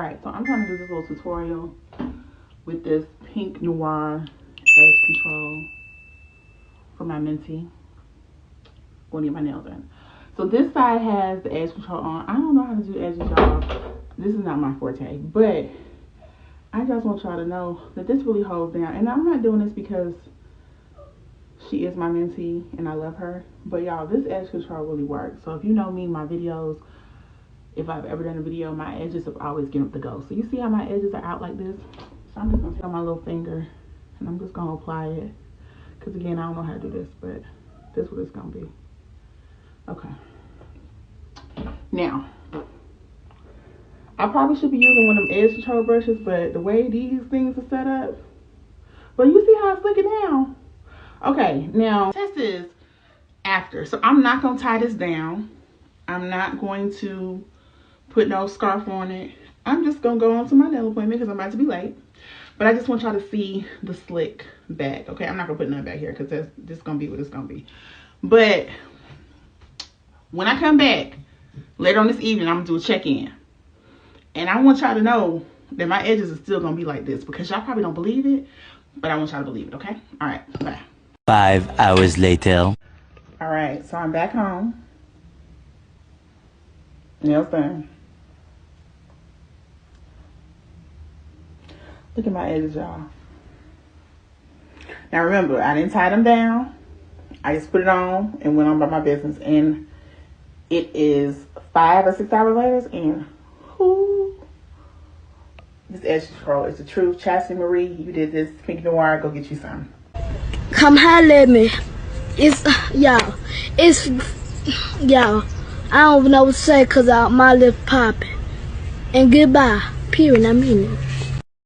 Alright, so I'm trying to do this little tutorial with this pink Noire edge control for my mentee. Going to get my nails done. So this side has the edge control on. I don't know how to do edges, y'all. This is not my forte, but I just want y'all to know that this really holds down. And I'm not doing this because she is my mentee and I love her. But y'all, this edge control really works. So if you know me, my videos, if I've ever done a video, my edges have always given the go. So you see how my edges are out like this? So I'm just going to take my little finger and I'm just going to apply it. Because again, I don't know how to do this, but this is what it's going to be. Okay. Now, I probably should be using one of them edge control brushes, but the way these things are set up, but you see how it's slicking down? Okay, now, test is after. So I'm not going to tie this down. I'm not going to put no scarf on it. I'm just going to go on to my nail appointment because I'm about to be late. But I just want y'all to see the slick back. Okay, I'm not going to put nothing back here because this is going to be what it's going to be. But when I come back later on this evening, I'm going to do a check-in. And I want y'all to know that my edges are still going to be like this because y'all probably don't believe it. But I want y'all to believe it, okay? All right, bye. 5 hours later. All right, so I'm back home. Nails done. Look at my edges, y'all. Now remember, I didn't tie them down. I just put it on and went on by my business. And it is 5 or 6 hours later, and this edge control is the truth. Chastity Marie, you did this. Pink Noire, go get you some. Come holler at me. It's y'all. It's y'all. I don't know what to say because my lip popping. And goodbye. Period. I mean it.